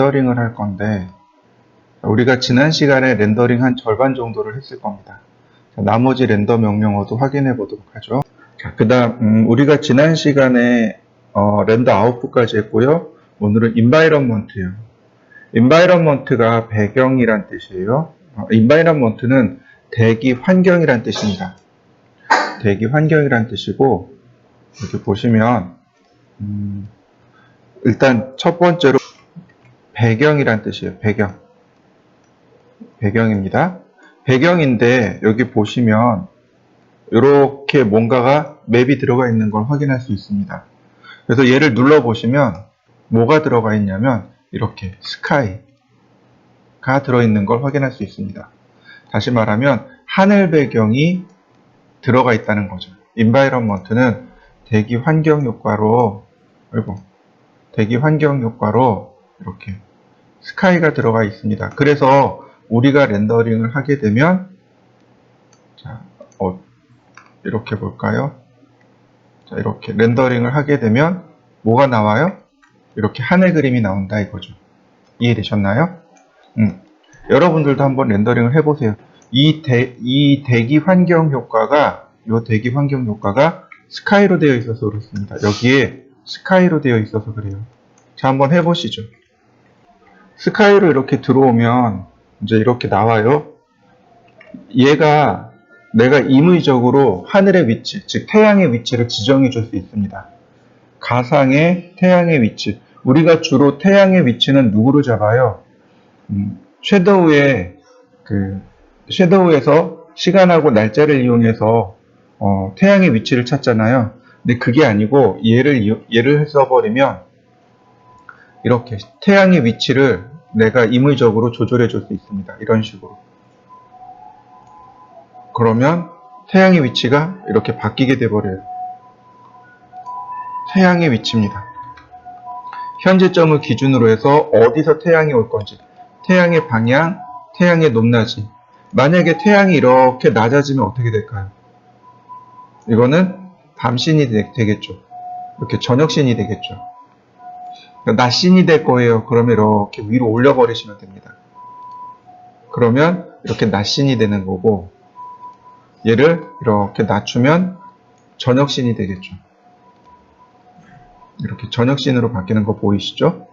렌더링을 할 건데, 우리가 지난 시간에 렌더링 한 절반 정도를 했을 겁니다. 자, 나머지 렌더 명령어도 확인해 보도록 하죠. 자, 그 다음 우리가 지난 시간에 렌더 아웃풋까지 했고요. 오늘은 environment예요. environment가 배경이란 뜻이에요. environment는 대기 환경이란 뜻입니다. 대기 환경이란 뜻이고, 이렇게 보시면 일단 첫 번째로 배경이란 뜻이에요. 배경입니다. 배경인데 여기 보시면 이렇게 뭔가가 맵이 들어가 있는 걸 확인할 수 있습니다. 그래서 얘를 눌러보시면 뭐가 들어가 있냐면 이렇게 스카이가 들어있는 걸 확인할 수 있습니다. 다시 말하면 하늘 배경이 들어가 있다는 거죠. environment는 대기 환경 효과로 이렇게 스카이가 들어가 있습니다. 그래서 우리가 렌더링을 하게 되면, 자, 이렇게 볼까요? 자, 이렇게 렌더링을 하게 되면 뭐가 나와요? 이렇게 하늘 그림이 나온다 이거죠. 이해되셨나요? 여러분들도 한번 렌더링을 해보세요. 이 대기 환경 효과가 스카이로 되어 있어서 그렇습니다. 여기에 스카이로 되어 있어서 그래요. 자, 한번 해보시죠. 스카이로 이렇게 들어오면 이제 이렇게 나와요. 얘가 내가 임의적으로 하늘의 위치, 즉 태양의 위치를 지정해 줄 수 있습니다. 가상의 태양의 위치. 우리가 주로 태양의 위치는 누구로 잡아요? 섀도우에서 시간하고 날짜를 이용해서 태양의 위치를 찾잖아요. 근데 그게 아니고 얘를 써버리면 이렇게 태양의 위치를 내가 임의적으로 조절해 줄 수 있습니다. 이런 식으로. 그러면 태양의 위치가 이렇게 바뀌게 돼버려요. 태양의 위치입니다. 현재점을 기준으로 해서 어디서 태양이 올 건지, 태양의 방향, 태양의 높낮이. 만약에 태양이 이렇게 낮아지면 어떻게 될까요? 이거는 밤신이 되겠죠. 이렇게 저녁신이 되겠죠. 낮신이 될 거예요. 그러면 이렇게 위로 올려버리시면 됩니다. 그러면 이렇게 낮신이 되는 거고, 얘를 이렇게 낮추면 저녁신이 되겠죠. 이렇게 저녁신으로 바뀌는 거 보이시죠?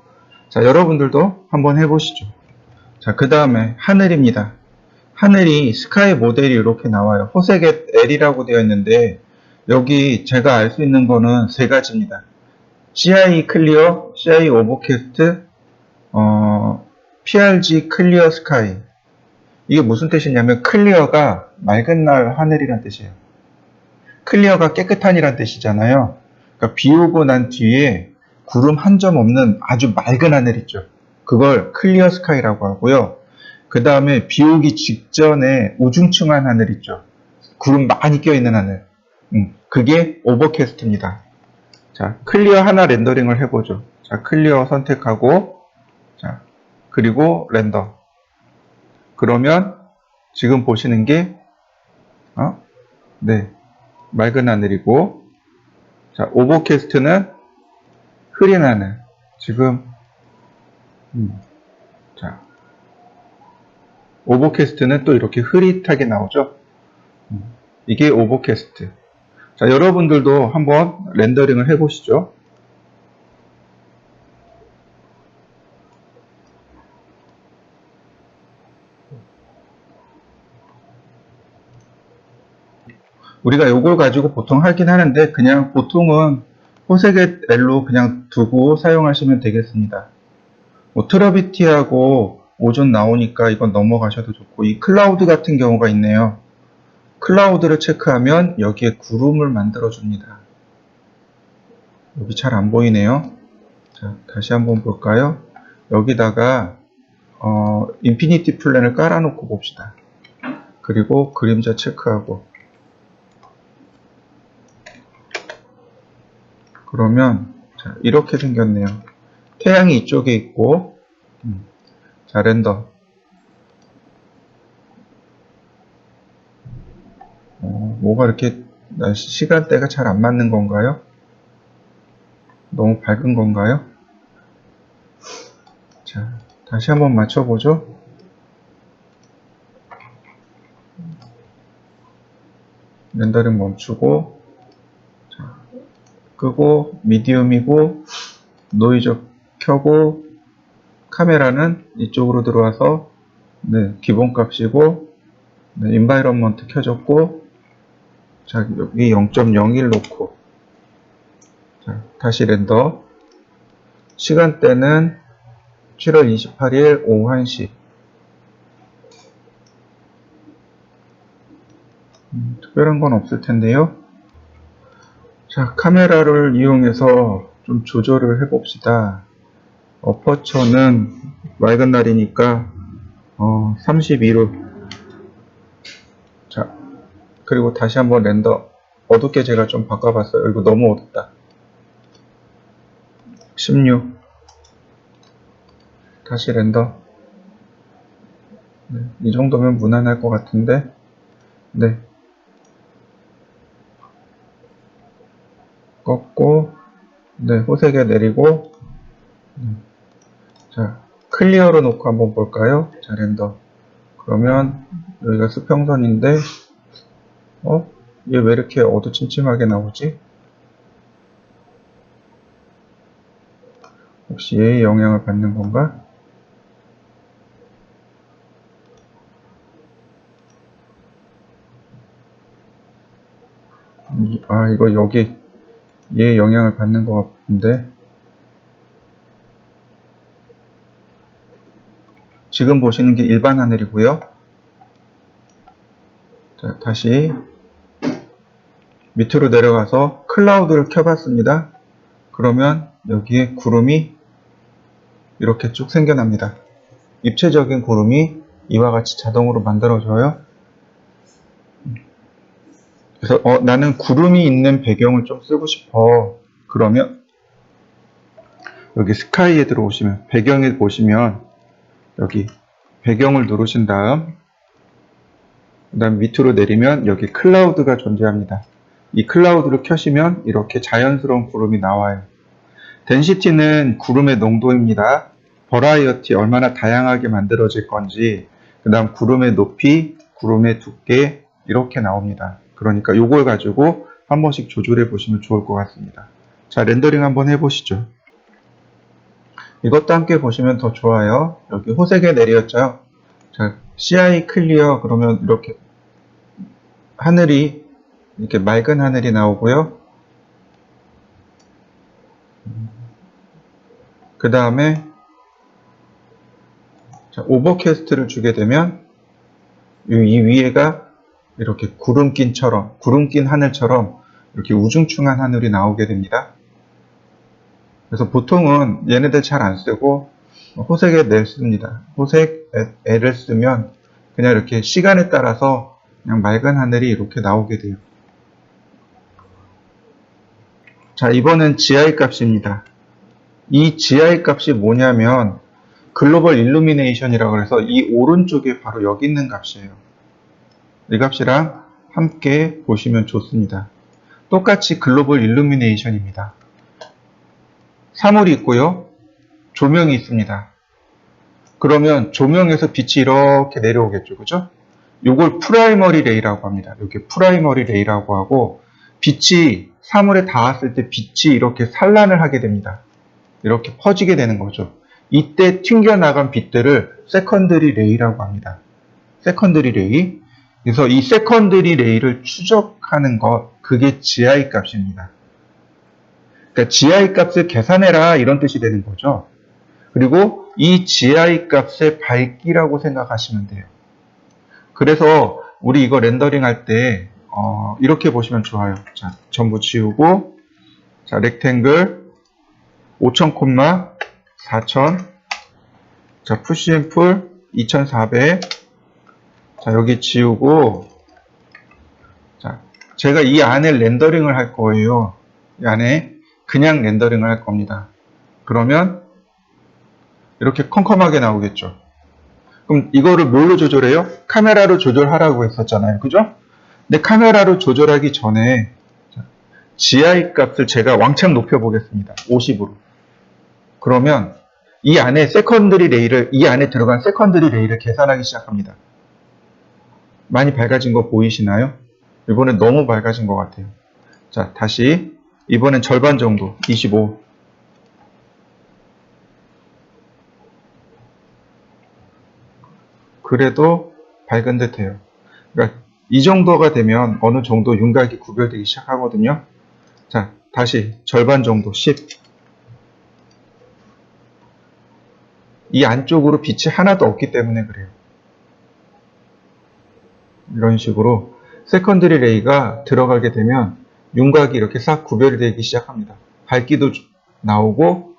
자, 여러분들도 한번 해보시죠. 자, 그 다음에 하늘입니다. 하늘이 스카이 모델이 이렇게 나와요. 호색의 L이라고 되어 있는데 여기 제가 알 수 있는 거는 세 가지입니다. CI 클리어, CI 오버캐스트, PRG 클리어 스카이. 이게 무슨 뜻이냐면 클리어가 맑은 날 하늘이란 뜻이에요. 클리어가 깨끗한이란 뜻이잖아요. 그러니까 비 오고 난 뒤에 구름 한 점 없는 아주 맑은 하늘 있죠. 그걸 클리어 스카이라고 하고요. 그 다음에 비 오기 직전에 우중충한 하늘 있죠. 구름 많이 껴있는 하늘. 그게 오버캐스트입니다. 자, 클리어 하나 렌더링을 해보죠. 자, 클리어 선택하고, 자, 그리고 렌더. 그러면 지금 보시는 게, 네, 맑은 하늘이고, 자, 오버캐스트는 흐린 하늘. 지금, 자, 오버캐스트는 또 이렇게 흐릿하게 나오죠. 이게 오버캐스트. 자, 여러분들도 한번 렌더링을 해보시죠. 우리가 이걸 가지고 보통 하긴 하는데 그냥 보통은 호색의 L로 그냥 두고 사용하시면 되겠습니다. 트러비티하고 오존 나오니까 이건 넘어가셔도 좋고, 이 클라우드 같은 경우가 있네요. 클라우드를 체크하면 여기에 구름을 만들어 줍니다. 여기 잘 안 보이네요. 자, 다시 한번 볼까요? 여기다가 인피니티 플랜을 깔아 놓고 봅시다. 그리고 그림자 체크하고, 그러면 자, 이렇게 생겼네요. 태양이 이쪽에 있고, 자, 렌더. 뭐가 이렇게 시간대가 잘 안 맞는 건가요? 너무 밝은 건가요? 자, 다시 한번 맞춰보죠. 렌더링 멈추고, 자, 끄고, 미디움이고, 노이즈 켜고, 카메라는 이쪽으로 들어와서, 네, 기본값이고, 네, 인바이런먼트 켜졌고, 자, 여기 0.01 놓고, 자, 다시 렌더. 시간대는 7월 28일 오후 1시. 특별한 건 없을 텐데요. 자, 카메라를 이용해서 좀 조절을 해봅시다. 어퍼처는 맑은 날이니까 32로. 자, 그리고 다시 한번 렌더. 어둡게 제가 좀 바꿔봤어요. 이거 너무 어둡다. 16. 다시 렌더. 네, 이 정도면 무난할 것 같은데. 네. 꺾고, 네, 호색에 내리고, 자, 클리어로 놓고 한번 볼까요? 자, 렌더. 그러면, 여기가 수평선인데, 얘 왜 이렇게 어두침침하게 나오지? 혹시 얘의 영향을 받는 건가? 이거 여기, 얘의 영향을 받는 것 같은데, 지금 보시는 게 일반 하늘이고요. 자, 다시 밑으로 내려가서 클라우드를 켜봤습니다. 그러면 여기에 구름이 이렇게 쭉 생겨납니다. 입체적인 구름이 이와 같이 자동으로 만들어져요. 그래서 나는 구름이 있는 배경을 좀 쓰고 싶어. 그러면 여기 스카이에 들어오시면 배경에 보시면 여기 배경을 누르신 다음 그다음 밑으로 내리면 여기 클라우드가 존재합니다. 이 클라우드를 켜시면 이렇게 자연스러운 구름이 나와요. 덴시티는 구름의 농도입니다. 버라이어티 얼마나 다양하게 만들어질 건지 그 다음 구름의 높이, 구름의 두께 이렇게 나옵니다. 그러니까 이걸 가지고 한 번씩 조절해 보시면 좋을 것 같습니다. 자, 렌더링 한번 해보시죠. 이것도 함께 보시면 더 좋아요. 여기 호색에 내렸죠. 자, CI 클리어 그러면 이렇게 하늘이 이렇게 맑은 하늘이 나오고요. 그 다음에 오버캐스트를 주게 되면 이 위에가 이렇게 구름 낀 하늘처럼 이렇게 우중충한 하늘이 나오게 됩니다. 그래서 보통은 얘네들 잘 안 쓰고 호색에 낼 씁니다. 호색 애를 쓰면 그냥 이렇게 시간에 따라서 그냥 맑은 하늘이 이렇게 나오게 돼요. 자, 이번엔 GI 값입니다. 이 GI 값이 뭐냐면 글로벌 일루미네이션이라고 해서 이 오른쪽에 바로 여기 있는 값이에요. 이 값이랑 함께 보시면 좋습니다. 똑같이 글로벌 일루미네이션입니다. 사물이 있고요. 조명이 있습니다. 그러면 조명에서 빛이 이렇게 내려오겠죠. 그죠? 요걸 프라이머리 레이라고 합니다. 이렇게 프라이머리 레이라고 하고 빛이 사물에 닿았을 때 빛이 이렇게 산란을 하게 됩니다. 이렇게 퍼지게 되는 거죠. 이때 튕겨나간 빛들을 세컨더리 레이라고 합니다. 세컨더리 레이. 그래서 이 세컨더리 레이를 추적하는 것, 그게 GI 값입니다. 그러니까 GI 값을 계산해라 이런 뜻이 되는 거죠. 그리고 이 GI 값의 밝기라고 생각하시면 돼요. 그래서 우리 이거 렌더링 할 때 이렇게 보시면 좋아요. 자, 전부 지우고 자, 렉탱글 5000, 4000 자, 푸시 앤 풀 2400 자, 여기 지우고 자, 제가 이 안에 렌더링을 할 거예요. 이 안에 그냥 렌더링을 할 겁니다. 그러면 이렇게 컴컴하게 나오겠죠. 그럼 이거를 뭘로 조절해요? 카메라로 조절하라고 했었잖아요. 그죠? 근데 카메라로 조절하기 전에 GI 값을 제가 왕창 높여 보겠습니다. 50으로. 그러면 이 안에 들어간 세컨드리 레이를 계산하기 시작합니다. 많이 밝아진 거 보이시나요? 이번엔 너무 밝아진 것 같아요. 자, 다시 이번엔 절반 정도, 25. 그래도 밝은 듯해요. 그러니까 이 정도가 되면 어느 정도 윤곽이 구별되기 시작하거든요. 자, 다시 절반 정도, 10. 이 안쪽으로 빛이 하나도 없기 때문에 그래요. 이런 식으로 세컨드리 레이가 들어가게 되면 윤곽이 이렇게 싹 구별되기 시작합니다. 밝기도 나오고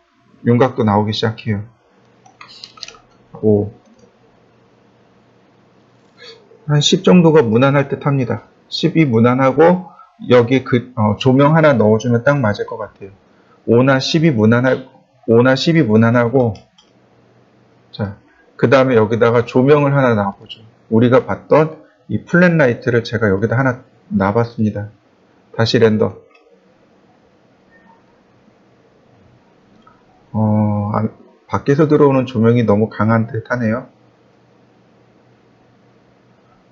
윤곽도 나오기 시작해요. 5. 한 10 정도가 무난할 듯 합니다. 10이 무난하고 여기 조명 하나 넣어주면 딱 맞을 것 같아요. 5나 10이 무난하고 자, 그 다음에 여기다가 조명을 하나 놔보죠. 우리가 봤던 이 플랫 라이트를 제가 여기다 하나 놔봤습니다. 다시 렌더. 밖에서 들어오는 조명이 너무 강한 듯 하네요.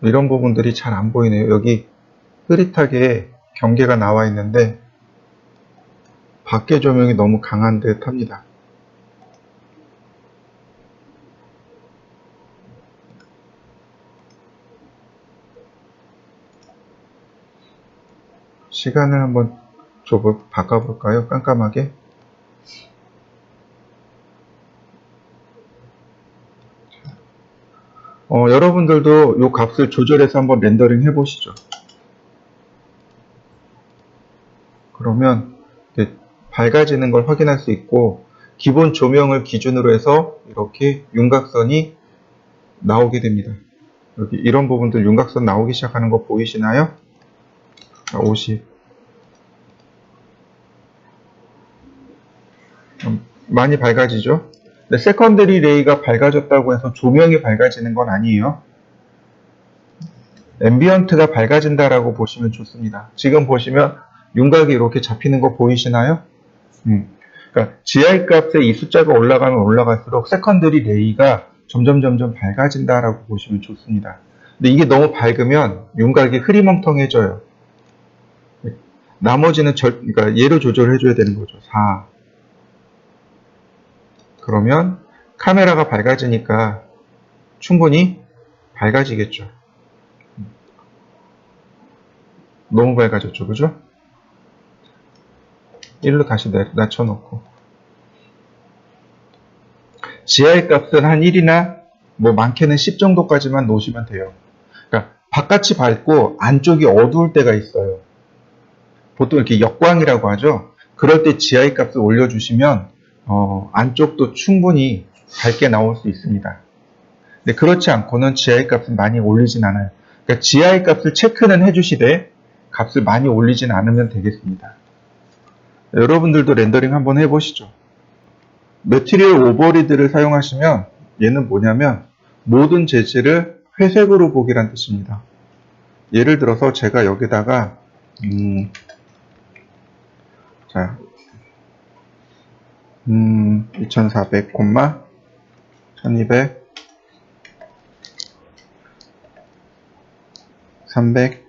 이런 부분들이 잘 안 보이네요. 여기 흐릿하게 경계가 나와 있는데 밖에 조명이 너무 강한 듯 합니다. 시간을 한번 바꿔볼까요? 깜깜하게. 여러분들도 이 값을 조절해서 한번 렌더링 해보시죠. 그러면 밝아지는 걸 확인할 수 있고 기본 조명을 기준으로 해서 이렇게 윤곽선이 나오게 됩니다. 여기 이런 부분들 윤곽선 나오기 시작하는 거 보이시나요? 50. 많이 밝아지죠? 근데 세컨더리 레이가 밝아졌다고 해서 조명이 밝아지는 건 아니에요. 앰비언트가 밝아진다라고 보시면 좋습니다. 지금 보시면 윤곽이 이렇게 잡히는 거 보이시나요? 그러니까 GI 값에 이 숫자가 올라가면 올라갈수록 세컨더리 레이가 점점 밝아진다라고 보시면 좋습니다. 근데 이게 너무 밝으면 윤곽이 흐리멍텅해져요. 나머지는 그러니까 얘로 조절해 줘야 되는 거죠. 4. 그러면 카메라가 밝아지니까 충분히 밝아지겠죠. 너무 밝아졌죠, 그죠? 1로 다시 낮춰놓고 GI 값은 한 1이나 뭐 많게는 10 정도까지만 놓으시면 돼요. 그러니까 바깥이 밝고 안쪽이 어두울 때가 있어요. 보통 이렇게 역광이라고 하죠. 그럴 때 GI 값을 올려주시면 안쪽도 충분히 밝게 나올 수 있습니다. 근데 그렇지 않고는 GI 값을 많이 올리진 않아요. 그러니까 GI 값을 체크는 해주시되 값을 많이 올리진 않으면 되겠습니다. 여러분들도 렌더링 한번 해보시죠. 매트리얼 오버리드를 사용하시면 얘는 뭐냐면 모든 재질을 회색으로 보기란 뜻입니다. 예를 들어서 제가 여기다가 자 2400, 1200, 300,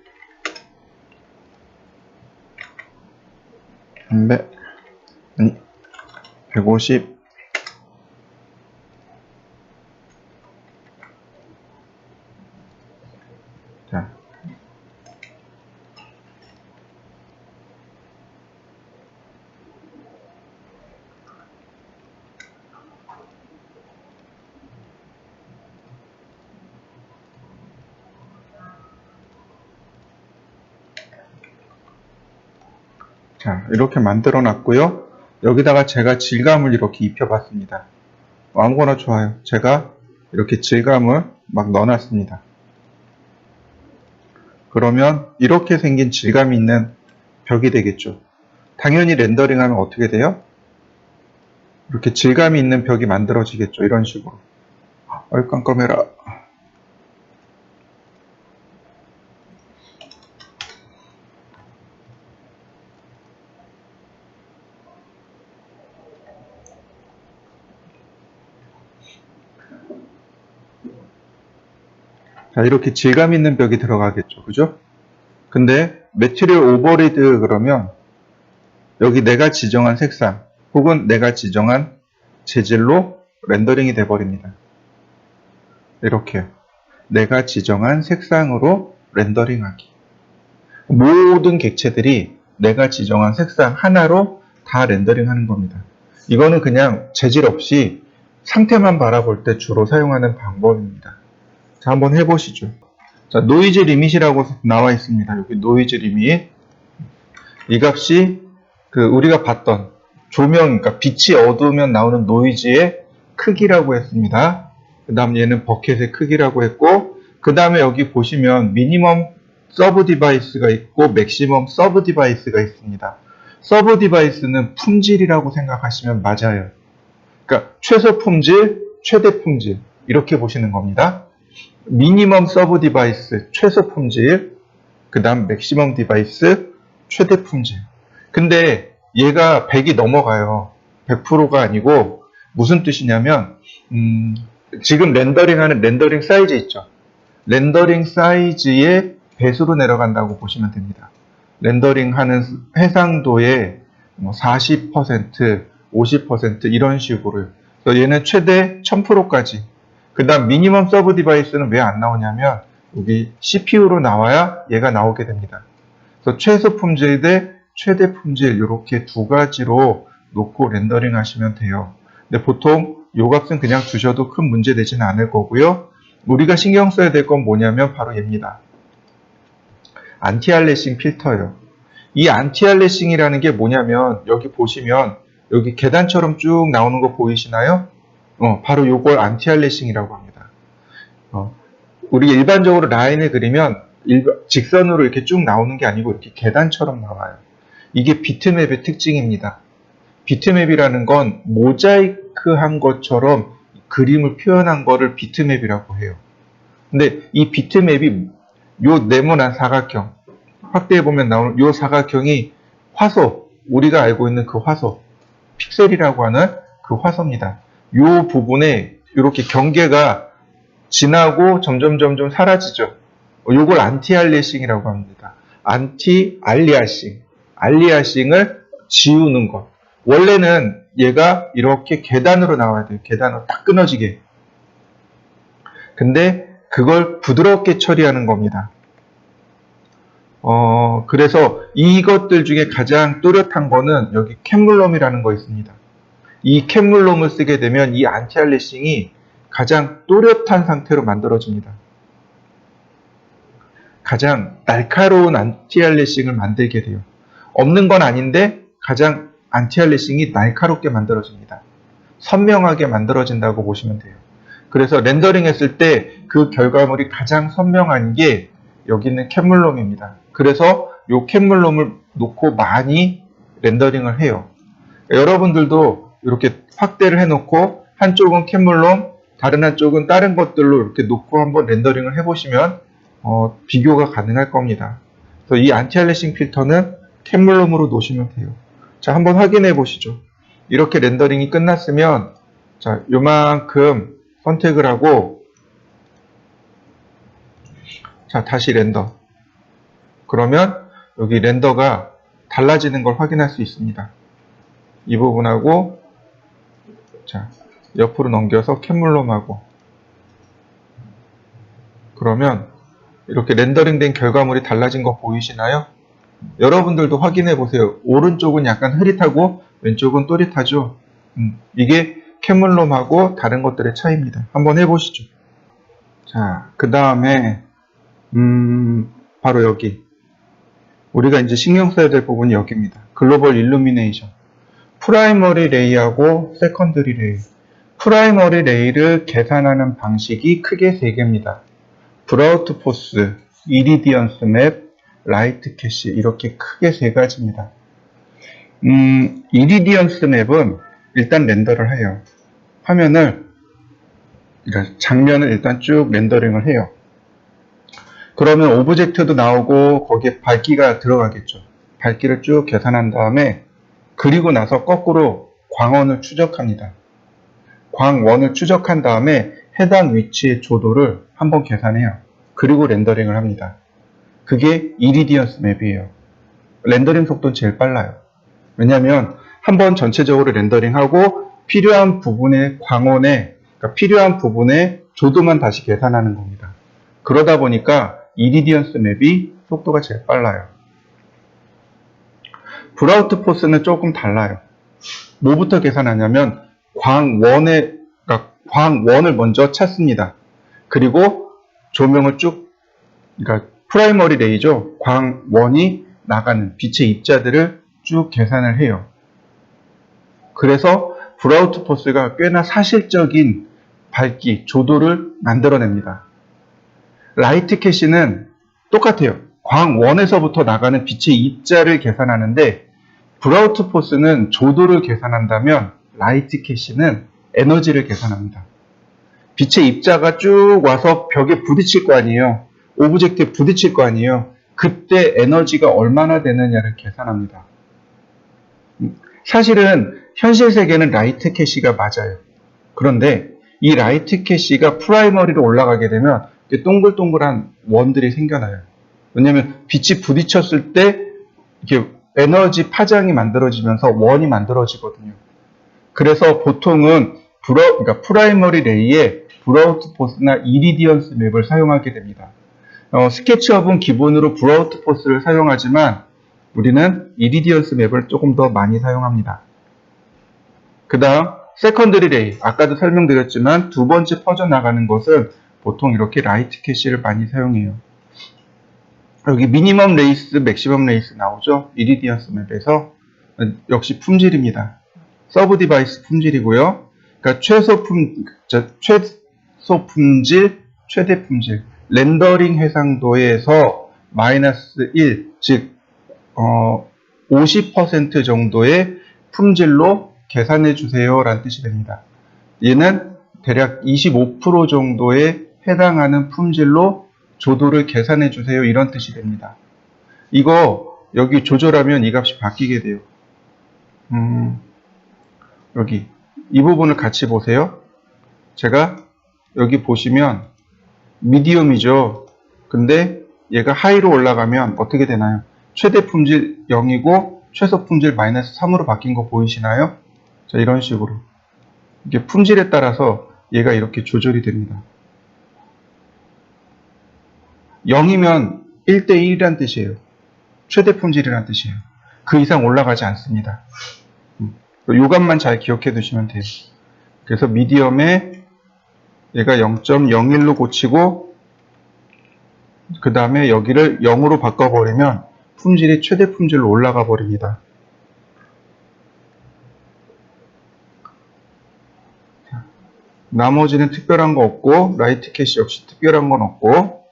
300, 아니 150, 자 이렇게 만들어 놨고요. 여기다가 제가 질감을 이렇게 입혀 봤습니다. 아무거나 좋아요. 제가 이렇게 질감을 막 넣어 놨습니다. 그러면 이렇게 생긴 질감이 있는 벽이 되겠죠. 당연히 렌더링 하면 어떻게 돼요? 이렇게 질감이 있는 벽이 만들어지겠죠. 이런 식으로. 아유 깜깜해라. 자, 이렇게 질감 있는 벽이 들어가겠죠. 그죠? 근데 매트리얼 오버리드 그러면 여기 내가 지정한 색상 혹은 내가 지정한 재질로 렌더링이 돼버립니다. 이렇게요. 내가 지정한 색상으로 렌더링하기. 모든 객체들이 내가 지정한 색상 하나로 다 렌더링하는 겁니다. 이거는 그냥 재질 없이 상태만 바라볼 때 주로 사용하는 방법입니다. 자, 한번 해보시죠. 자, 노이즈 리밋이라고 나와 있습니다. 여기 노이즈 리밋. 이 값이 우리가 봤던 조명, 그러니까 빛이 어두우면 나오는 노이즈의 크기라고 했습니다. 그 다음 얘는 버켓의 크기라고 했고, 그 다음에 여기 보시면 미니멈 서브 디바이스가 있고 맥시멈 서브 디바이스가 있습니다. 서브 디바이스는 품질이라고 생각하시면 맞아요. 그러니까 최소 품질, 최대 품질 이렇게 보시는 겁니다. 미니멈 서브 디바이스, 최소 품질, 그 다음 맥시멈 디바이스, 최대 품질. 근데 얘가 100이 넘어가요. 100%가 아니고 무슨 뜻이냐면 지금 렌더링하는 렌더링 사이즈 있죠. 렌더링 사이즈의 배수로 내려간다고 보시면 됩니다. 렌더링하는 해상도의 40%, 50% 이런 식으로. 그래서 얘는 최대 1000%까지. 그 다음 미니멈 서브 디바이스는 왜 안 나오냐면 여기 CPU로 나와야 얘가 나오게 됩니다. 그래서 최소 품질 대 최대 품질 이렇게 두 가지로 놓고 렌더링 하시면 돼요. 근데 보통 이 값은 그냥 두셔도 큰 문제 되지는 않을 거고요. 우리가 신경 써야 될 건 뭐냐면 바로 얘입니다. 안티알래싱 필터예요. 이 안티알래싱이라는 게 뭐냐면 여기 보시면 여기 계단처럼 쭉 나오는 거 보이시나요? 바로 요걸 안티알래싱이라고 합니다. 우리 일반적으로 라인을 그리면 직선으로 이렇게 쭉 나오는 게 아니고 이렇게 계단처럼 나와요. 이게 비트맵의 특징입니다. 비트맵이라는 건 모자이크한 것처럼 그림을 표현한 거를 비트맵이라고 해요. 근데 이 비트맵이 요 네모난 사각형, 확대해보면 나오는 요 사각형이 화소, 우리가 알고 있는 그 화소, 픽셀이라고 하는 그 화소입니다. 요 부분에 이렇게 경계가 지나고 점점 사라지죠. 요걸 안티알리아싱이라고 합니다. 안티알리아싱, 알리아싱을 지우는 것. 원래는 얘가 이렇게 계단으로 나와야 돼요. 계단으로 딱 끊어지게. 근데 그걸 부드럽게 처리하는 겁니다. 그래서 이것들 중에 가장 또렷한 거는 여기 캔물럼이라는 거 있습니다. 이 캔물럼을 쓰게 되면 이 안티알리싱이 가장 또렷한 상태로 만들어집니다. 가장 날카로운 안티알리싱을 만들게 돼요. 없는 건 아닌데 가장 안티알리싱이 날카롭게 만들어집니다. 선명하게 만들어진다고 보시면 돼요. 그래서 렌더링 했을 때 그 결과물이 가장 선명한 게 여기 있는 캔물럼입니다. 그래서 이 캔물럼을 놓고 많이 렌더링을 해요. 여러분들도 이렇게 확대를 해놓고 한쪽은 캔물럼, 다른 한쪽은 다른 것들로 이렇게 놓고 한번 렌더링을 해보시면 비교가 가능할 겁니다. 그래서 이 안티알리싱 필터는 캔물럼으로 놓으시면 돼요. 자, 한번 확인해 보시죠. 이렇게 렌더링이 끝났으면 자, 요만큼 선택을 하고 자, 다시 렌더. 그러면 여기 렌더가 달라지는 걸 확인할 수 있습니다. 이 부분하고 자, 옆으로 넘겨서 캔물럼하고 그러면 이렇게 렌더링된 결과물이 달라진 거 보이시나요? 여러분들도 확인해 보세요. 오른쪽은 약간 흐릿하고 왼쪽은 또릿하죠. 이게 캔물럼하고 다른 것들의 차이입니다. 한번 해보시죠. 자, 그 다음에 바로 여기 우리가 이제 신경 써야 될 부분이 여기입니다. 글로벌 일루미네이션. 프라이머리 레이하고 세컨더리 레이. 프라이머리 레이를 계산하는 방식이 크게 세 개입니다. 브라우트 포스, 이리디언스 맵, 라이트 캐시 이렇게 크게 세 가지입니다. 이리디언스 맵은 일단 렌더를 해요. 화면을 장면을 일단 쭉 렌더링을 해요. 그러면 오브젝트도 나오고 거기에 밝기가 들어가겠죠. 밝기를 쭉 계산한 다음에 그리고 나서 거꾸로 광원을 추적합니다. 광원을 추적한 다음에 해당 위치의 조도를 한번 계산해요. 그리고 렌더링을 합니다. 그게 이리디언스 맵이에요. 렌더링 속도는 제일 빨라요. 왜냐하면 한번 전체적으로 렌더링하고 필요한 부분의 광원에, 그러니까 필요한 부분의 조도만 다시 계산하는 겁니다. 그러다 보니까 이리디언스 맵이 속도가 제일 빨라요. 브라우트 포스는 조금 달라요. 뭐부터 계산하냐면 그러니까 광원을 먼저 찾습니다. 그리고 조명을 쭉, 그러니까 프라이머리 레이죠. 광원이 나가는 빛의 입자들을 쭉 계산을 해요. 그래서 브라우트 포스가 꽤나 사실적인 밝기, 조도를 만들어냅니다. 라이트 캐시는 똑같아요. 광원에서부터 나가는 빛의 입자를 계산하는데 브라우트 포스는 조도를 계산한다면 라이트 캐시는 에너지를 계산합니다. 빛의 입자가 쭉 와서 벽에 부딪힐 거 아니에요. 오브젝트에 부딪힐 거 아니에요. 그때 에너지가 얼마나 되느냐를 계산합니다. 사실은 현실 세계는 라이트 캐시가 맞아요. 그런데 이 라이트 캐시가 프라이머리로 올라가게 되면 동글동글한 원들이 생겨나요. 왜냐하면 빛이 부딪혔을 때 이렇게 에너지 파장이 만들어지면서 원이 만들어지거든요. 그래서 보통은 그러니까 프라이머리 레이에 브라우트 포스나 이리디언스 맵을 사용하게 됩니다. 스케치업은 기본으로 브라우트 포스를 사용하지만 우리는 이리디언스 맵을 조금 더 많이 사용합니다. 그 다음 세컨더리 레이, 아까도 설명드렸지만 두 번째 퍼져나가는 것은 보통 이렇게 라이트 캐시를 많이 사용해요. 여기 미니멈 레이스, 맥시멈 레이스 나오죠? 이리디언스 맵에서 역시 품질입니다. 서브 디바이스 품질이고요. 그러니까 최소 품질, 최대 품질. 렌더링 해상도에서 마이너스 1, 즉 50% 정도의 품질로 계산해 주세요 라는 뜻이 됩니다. 얘는 대략 25% 정도에 해당하는 품질로 조도를 계산해 주세요 이런 뜻이 됩니다. 이거 여기 조절하면 이 값이 바뀌게 돼요. 여기 이 부분을 같이 보세요. 제가 여기 보시면 미디엄이죠. 근데 얘가 하이로 올라가면 어떻게 되나요? 최대 품질 0이고 최소 품질 마이너스 3으로 바뀐 거 보이시나요? 자, 이런 식으로 이게 품질에 따라서 얘가 이렇게 조절이 됩니다. 0이면 1대1이란 뜻이에요. 최대 품질이란 뜻이에요. 그 이상 올라가지 않습니다. 요 값만 잘 기억해 두시면 돼요. 그래서 미디엄에 얘가 0.01로 고치고 그 다음에 여기를 0으로 바꿔버리면 품질이 최대 품질로 올라가 버립니다. 나머지는 특별한 거 없고 라이트 캐시 역시 특별한 건 없고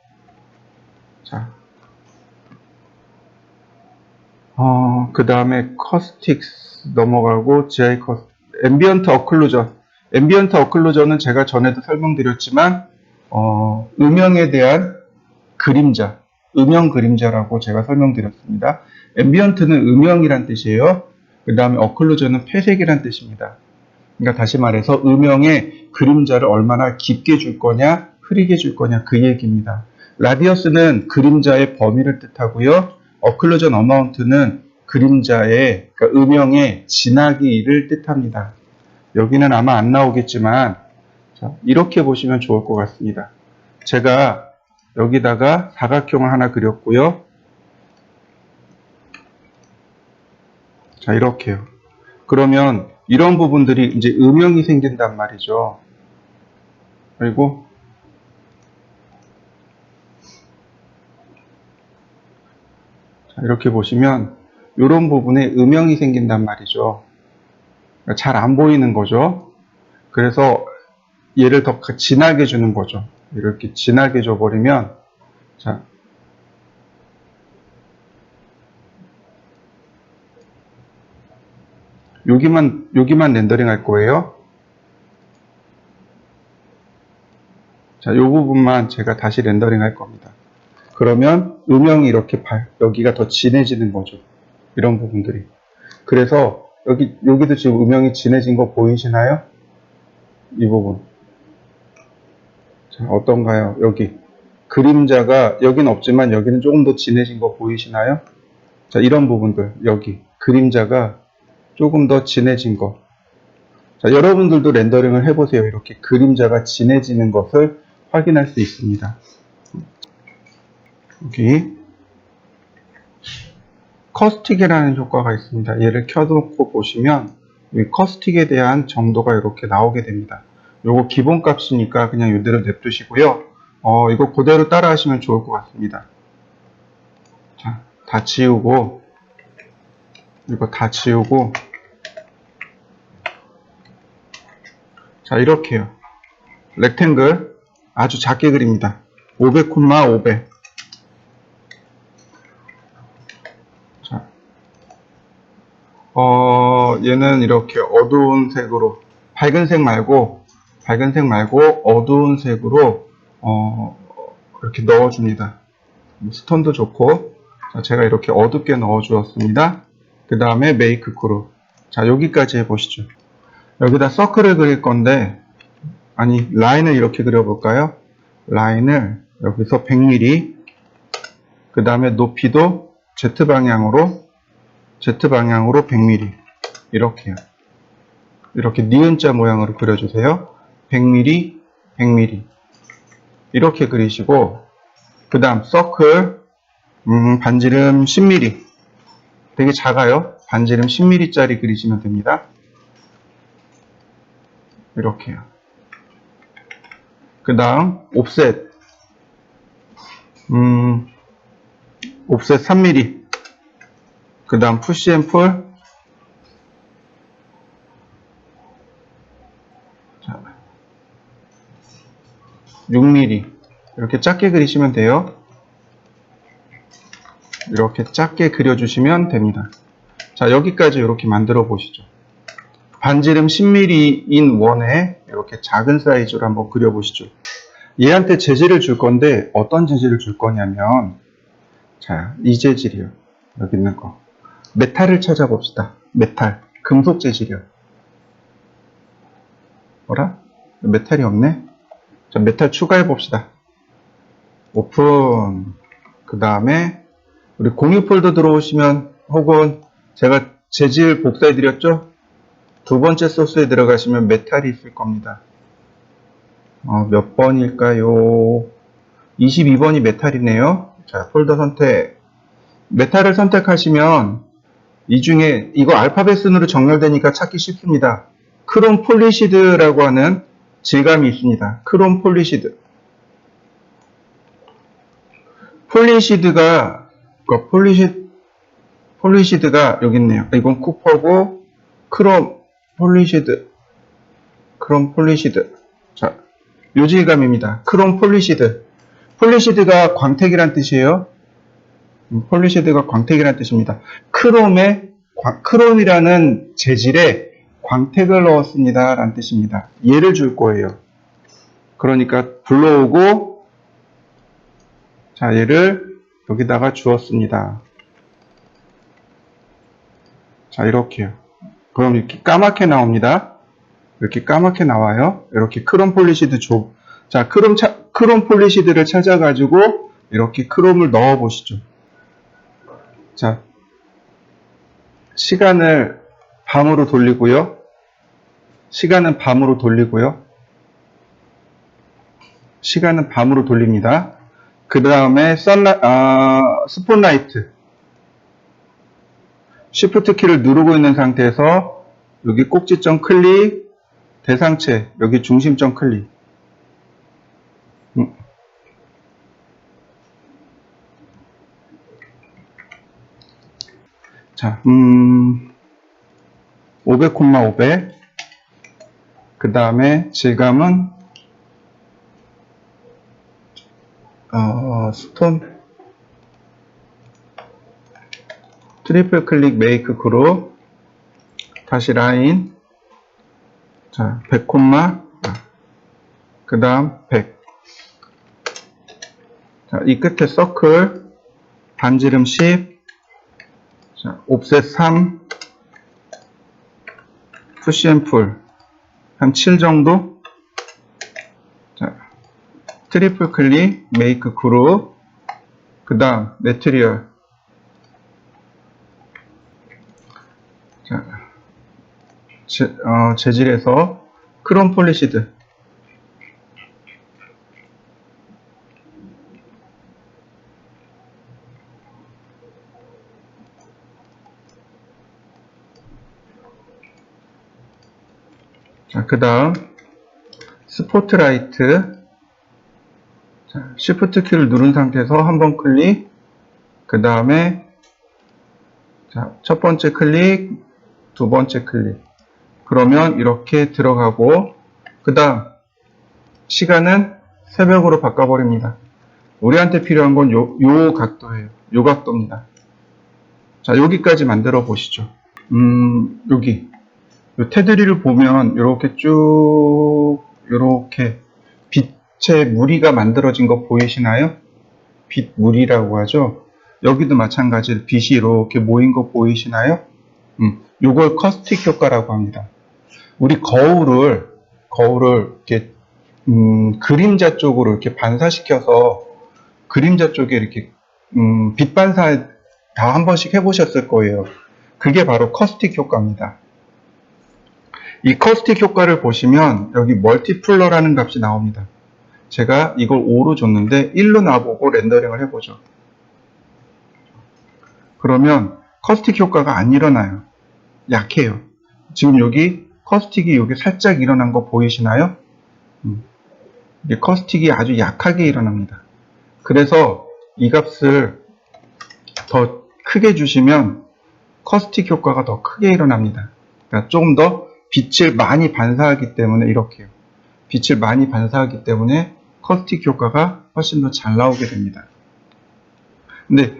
자, 그 다음에 커스틱스 넘어가고 GI 앰비언트 어클루전. 앰비언트 어클루전은 제가 전에도 설명드렸지만 음영에 대한 그림자, 음영 그림자라고 제가 설명드렸습니다. 앰비언트는 음영이란 뜻이에요. 그 다음에 어클루전은 폐색이란 뜻입니다. 그러니까 다시 말해서 음영의 그림자를 얼마나 깊게 줄 거냐, 흐리게 줄 거냐 그 얘기입니다. 라디어스는 그림자의 범위를 뜻하고요. 어클루전 어마운트는 그림자의, 그러니까 음영의 진하기를 뜻합니다. 여기는 아마 안 나오겠지만 자, 이렇게 보시면 좋을 것 같습니다. 제가 여기다가 사각형을 하나 그렸고요. 자, 이렇게요. 그러면 이런 부분들이 이제 음영이 생긴단 말이죠. 그리고 자, 이렇게 보시면 이런 부분에 음영이 생긴단 말이죠. 잘 안 보이는 거죠. 그래서 얘를 더 진하게 주는 거죠. 이렇게 진하게 줘버리면 자, 여기만 렌더링 할 거예요. 자, 이 부분만 제가 다시 렌더링 할 겁니다. 그러면 음영이 이렇게 여기가 더 진해지는 거죠. 이런 부분들이. 그래서 여기도 지금 음영이 진해진 거 보이시나요? 이 부분. 자, 어떤가요? 여기. 그림자가 여기는 없지만 여기는 조금 더 진해진 거 보이시나요? 자, 이런 부분들, 여기 그림자가 조금 더 진해진 거. 자, 여러분들도 렌더링을 해보세요. 이렇게 그림자가 진해지는 것을 확인할 수 있습니다. 여기 커스틱이라는 효과가 있습니다. 얘를 켜놓고 보시면 이 커스틱에 대한 정도가 이렇게 나오게 됩니다. 요거 기본 값이니까 그냥 이대로 냅두시고요. 이거 그대로 따라 하시면 좋을 것 같습니다. 자, 다 지우고, 이거 다 지우고, 자, 이렇게요. 렉탱글 아주 작게 그립니다. 500, 500. 자, 얘는 이렇게 어두운 색으로, 밝은 색 말고 어두운 색으로, 이렇게 넣어줍니다. 스톤도 좋고, 자, 제가 이렇게 어둡게 넣어주었습니다. 그 다음에 메이크 크루. 자, 여기까지 해보시죠. 여기다 서클을 그릴 건데, 아니, 라인을 이렇게 그려볼까요? 라인을 여기서 100mm, 그 다음에 높이도 Z방향으로 100mm. 이렇게요. 이렇게 니은자 모양으로 그려주세요. 100mm, 100mm. 이렇게 그리시고, 그 다음 서클, 반지름 10mm. 되게 작아요. 반지름 10mm짜리 그리시면 됩니다. 이렇게요. 그 다음 옵셋, 옵셋 3mm. 그 다음 푸시 앤 풀, 6mm. 이렇게 작게 그리시면 돼요. 이렇게 작게 그려주시면 됩니다. 자, 여기까지 이렇게 만들어 보시죠. 반지름 10mm인 원에 이렇게 작은 사이즈로 한번 그려보시죠. 얘한테 재질을 줄 건데 어떤 재질을 줄 거냐면, 자, 이 재질이요. 여기 있는 거. 메탈을 찾아봅시다. 메탈. 금속 재질이요. 뭐라? 메탈이 없네? 자, 메탈 추가해 봅시다. 오픈. 그 다음에 우리 공유 폴더 들어오시면, 혹은 제가 재질 복사해 드렸죠? 두 번째 소스에 들어가시면 메탈이 있을 겁니다. 몇 번일까요? 22번이 메탈이네요. 자, 폴더 선택. 메탈을 선택하시면 이 중에 이거 알파벳 순으로 정렬되니까 찾기 쉽습니다. 크롬 폴리시드라고 하는 질감이 있습니다. 크롬 폴리시드. 폴리시드가 여기 있네요. 이건 쿠퍼고, 크롬 폴리시드. 자, 요 질감입니다. 크롬 폴리시드. 폴리시드가 광택이란 뜻이에요. 폴리시드가 광택이란 뜻입니다. 크롬이라는 재질에 광택을 넣었습니다. 라는 뜻입니다. 얘를 줄 거예요. 그러니까 불러오고, 자, 얘를 여기다가 주었습니다. 자, 이렇게요. 그럼 이렇게 까맣게 나옵니다. 이렇게 까맣게 나와요. 이렇게 크롬 폴리시드 자, 크롬 폴리시드를 찾아가지고 이렇게 크롬을 넣어 보시죠. 자, 시간은 밤으로 돌립니다. 그 다음에 스포트라이트. Shift 키를 누르고 있는 상태에서 여기 꼭지점 클릭, 대상체, 여기 중심점 클릭. 자, 500, 500. 그 다음에 질감은 스톤, 트리플 클릭 메이크 그룹, 다시 라인, 자, 100, 그 다음 100. 자, 이 끝에 서클, 반지름 10, 자, 옵셋 3, 푸시 앤 풀, 한 7 정도. 자, 트리플 클릭, 메이크 그룹, 그 다음 매트리얼. 자, 재질에서 크롬 폴리시드. 자, 그 다음 스포트라이트. 자, Shift 키를 누른 상태에서 한번 클릭, 그 다음에 첫 번째 클릭, 두 번째 클릭. 그러면 이렇게 들어가고, 그 다음 시간은 새벽으로 바꿔버립니다. 우리한테 필요한 건 요 각도예요. 요 각도입니다. 자, 여기까지 만들어 보시죠. 여기 요 테두리를 보면 이렇게 쭉 이렇게 빛의 무리가 만들어진 거 보이시나요? 빛 무리라고 하죠. 여기도 마찬가지로 빛이 이렇게 모인 거 보이시나요? 요걸 커스틱 효과라고 합니다. 우리 거울을 이렇게 그림자 쪽으로 이렇게 반사시켜서 그림자 쪽에 이렇게 빛 반사 다 한 번씩 해보셨을 거예요. 그게 바로 커스틱 효과입니다. 이 커스틱 효과를 보시면 여기 멀티플러라는 값이 나옵니다. 제가 이걸 5로 줬는데 1로 놔보고 렌더링을 해보죠. 그러면 커스틱 효과가 안 일어나요. 약해요. 지금 여기 커스틱이 여기 살짝 일어난 거 보이시나요? 이게 커스틱이 아주 약하게 일어납니다. 그래서 이 값을 더 크게 주시면 커스틱 효과가 더 크게 일어납니다. 그러니까 조금 더 빛을 많이 반사하기 때문에 이렇게요. 빛을 많이 반사하기 때문에 커스틱 효과가 훨씬 더 잘 나오게 됩니다. 근데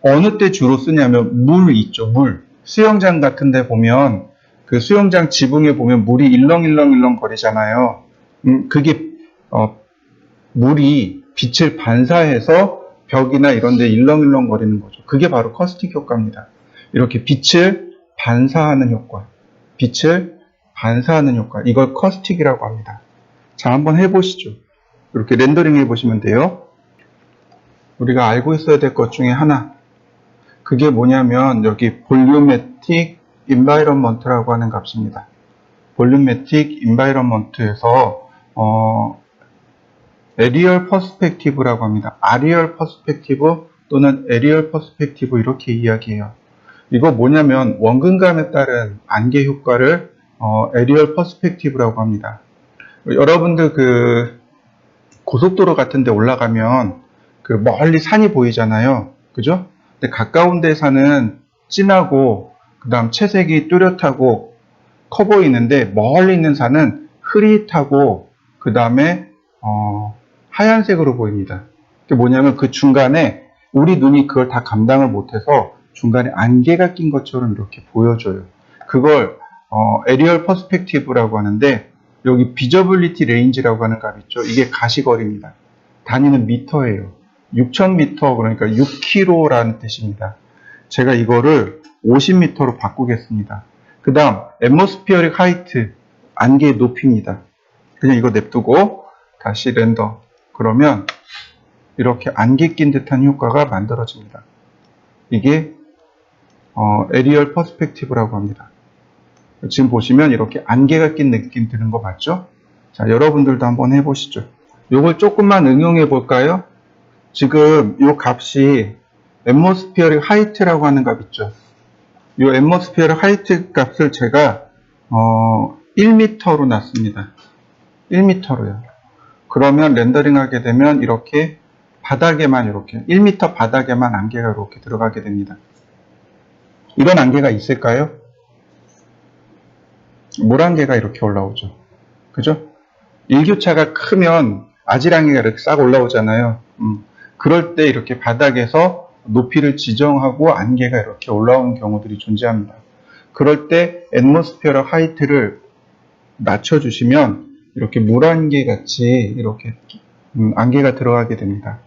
어느 때 주로 쓰냐면 물 있죠. 물. 수영장 같은 데 보면 그 수영장 지붕에 보면 물이 일렁일렁 거리잖아요. 그게 물이 빛을 반사해서 벽이나 이런 데 일렁일렁 거리는 거죠. 그게 바로 커스틱 효과입니다. 이렇게 빛을 반사하는 효과. 빛을 반사하는 효과. 이걸 커스틱이라고 합니다. 자, 한번 해보시죠. 이렇게 렌더링 해보시면 돼요. 우리가 알고 있어야 될 것 중에 하나. 그게 뭐냐면 여기 볼륨매틱 인바이런먼트라고 하는 값입니다. 볼륨매틱 인바이런먼트에서 에리얼 퍼스펙티브라고 합니다. 아리얼 퍼스펙티브 또는 에리얼 퍼스펙티브 이렇게 이야기해요. 이거 뭐냐면 원근감에 따른 안개 효과를 에리얼 퍼스펙티브라고 합니다. 여러분들 그 고속도로 같은 데 올라가면 그 멀리 산이 보이잖아요. 그죠? 근데 가까운 데 산은 진하고 그 다음 채색이 뚜렷하고 커 보이는데 멀리 있는 산은 흐릿하고 그 다음에 하얀색으로 보입니다. 그게 뭐냐면 그 중간에 우리 눈이 그걸 다 감당을 못해서 중간에 안개가 낀 것처럼 이렇게 보여줘요. 그걸 에리얼 퍼스펙티브라고 하는데 여기 비저블리티 레인지라고 하는 값 있죠. 이게 가시거리입니다. 단위는 미터예요. 6000m 그러니까 6km라는 뜻입니다. 제가 이거를 50m로 바꾸겠습니다. 그 다음 atmospheric height 안개의 높이입니다. 그냥 이거 냅두고 다시 렌더 그러면 이렇게 안개 낀 듯한 효과가 만들어집니다. 이게 에리얼 퍼스펙티브라고 합니다. 지금 보시면 이렇게 안개가 낀 느낌 드는 거 맞죠? 자, 여러분들도 한번 해보시죠. 이걸 조금만 응용해 볼까요? 지금 이 값이 atmospheric height라고 하는 값 있죠. 이 atmospheric height 값을 제가 1m로 놨습니다. 1m로요. 그러면 렌더링 하게 되면 이렇게 바닥에만 이렇게 1m 바닥에만 안개가 이렇게 들어가게 됩니다. 이런 안개가 있을까요? 물안개가 이렇게 올라오죠. 그죠? 일교차가 크면 아지랑이가 이렇게 싹 올라오잖아요. 그럴 때 이렇게 바닥에서 높이를 지정하고 안개가 이렇게 올라오는 경우들이 존재합니다. 그럴 때 atmospheric height를 낮춰주시면 이렇게 물안개 같이 이렇게 안개가 들어가게 됩니다.